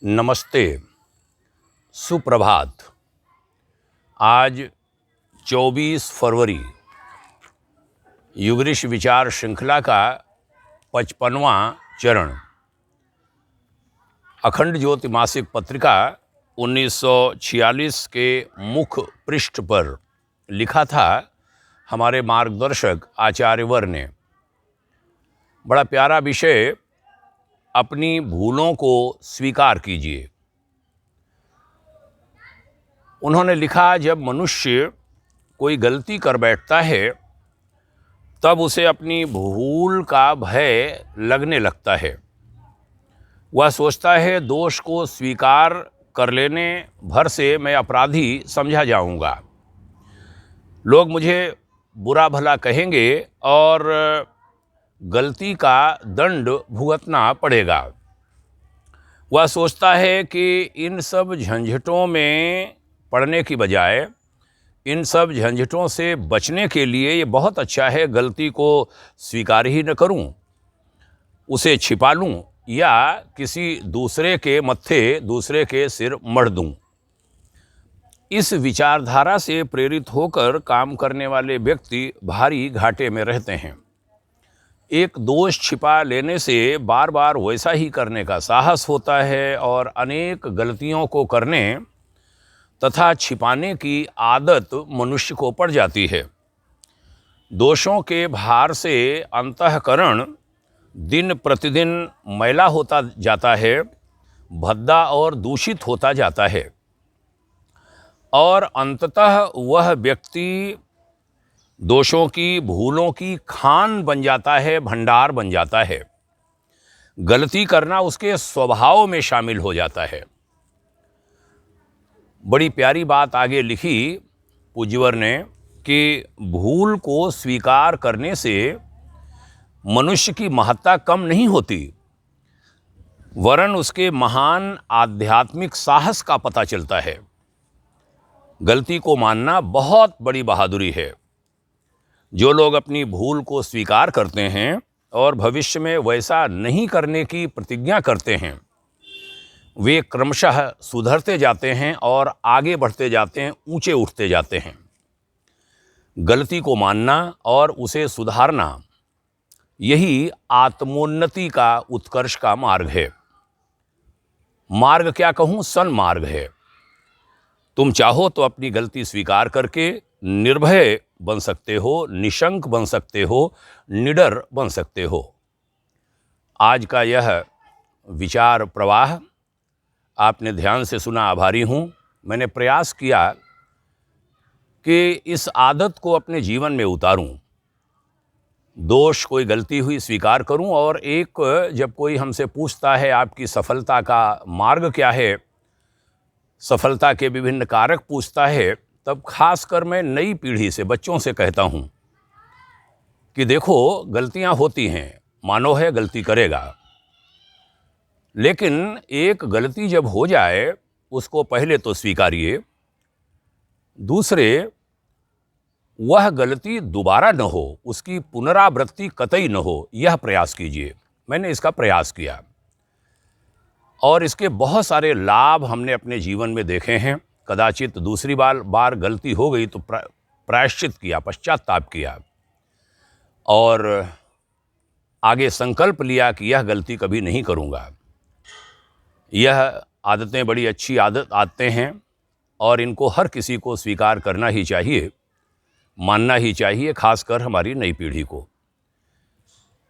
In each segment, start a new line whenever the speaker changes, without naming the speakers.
नमस्ते, सुप्रभात। आज 24 फरवरी युगऋषि विचार श्रृंखला का 55वां चरण। अखंड ज्योति मासिक पत्रिका 1946 के मुख्य पृष्ठ पर लिखा था हमारे मार्गदर्शक आचार्यवर ने। बड़ा प्यारा विषय, अपनी भूलों को स्वीकार कीजिए। उन्होंने लिखा, जब मनुष्य कोई गलती कर बैठता है तब उसे अपनी भूल का भय लगने लगता है। वह सोचता है दोष को स्वीकार कर लेने भर से मैं अपराधी समझा जाऊंगा, लोग मुझे बुरा भला कहेंगे और गलती का दंड भुगतना पड़ेगा। वह सोचता है कि इन सब झंझटों में पड़ने की बजाय इन सब झंझटों से बचने के लिए ये बहुत अच्छा है गलती को स्वीकार ही न करूं, उसे छिपा लूं या किसी दूसरे के मत्थे, दूसरे के सिर मढ़ दूं। इस विचारधारा से प्रेरित होकर काम करने वाले व्यक्ति भारी घाटे में रहते हैं। एक दोष छिपा लेने से बार बार वैसा ही करने का साहस होता है और अनेक गलतियों को करने तथा छिपाने की आदत मनुष्य को पड़ जाती है। दोषों के भार से अंतःकरण दिन प्रतिदिन मैला होता जाता है, भद्दा और दूषित होता जाता है और अंततः वह व्यक्ति दोषों की, भूलों की खान बन जाता है, भंडार बन जाता है। गलती करना उसके स्वभाव में शामिल हो जाता है। बड़ी प्यारी बात आगे लिखी पूज्यवर ने कि भूल को स्वीकार करने से मनुष्य की महत्ता कम नहीं होती, वरन उसके महान आध्यात्मिक साहस का पता चलता है। गलती को मानना बहुत बड़ी बहादुरी है। जो लोग अपनी भूल को स्वीकार करते हैं और भविष्य में वैसा नहीं करने की प्रतिज्ञा करते हैं, वे क्रमशः सुधरते जाते हैं और आगे बढ़ते जाते हैं, ऊंचे उठते जाते हैं। गलती को मानना और उसे सुधारना, यही आत्मोन्नति का उत्कर्ष का मार्ग है। मार्ग क्या कहूँ, सन्मार्ग है। तुम चाहो तो अपनी गलती स्वीकार करके निर्भय बन सकते हो, निशंक बन सकते हो, निडर बन सकते हो। आज का यह विचार प्रवाह आपने ध्यान से सुना, आभारी हूँ। मैंने प्रयास किया कि इस आदत को अपने जीवन में उतारूं। दोष, कोई गलती हुई स्वीकार करूं और एक जब कोई हमसे पूछता है आपकी सफलता का मार्ग क्या है, सफलता के विभिन्न कारक पूछता है, तब खासकर मैं नई पीढ़ी से, बच्चों से कहता हूं कि देखो, गलतियां होती हैं, मानव है गलती करेगा, लेकिन एक गलती जब हो जाए उसको पहले तो स्वीकारिए, दूसरे वह गलती दोबारा न हो, उसकी पुनरावृत्ति कतई न हो, यह प्रयास कीजिए। मैंने इसका प्रयास किया और इसके बहुत सारे लाभ हमने अपने जीवन में देखे हैं। कदाचित दूसरी बार गलती हो गई तो प्रायश्चित किया, पश्चाताप किया और आगे संकल्प लिया कि यह गलती कभी नहीं करूँगा। यह आदतें बड़ी अच्छी आदतें हैं और इनको हर किसी को स्वीकार करना ही चाहिए, मानना ही चाहिए, खासकर हमारी नई पीढ़ी को।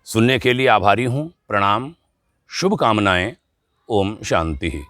सुनने के लिए आभारी हूँ। प्रणाम, शुभकामनाएं। ओम शांति।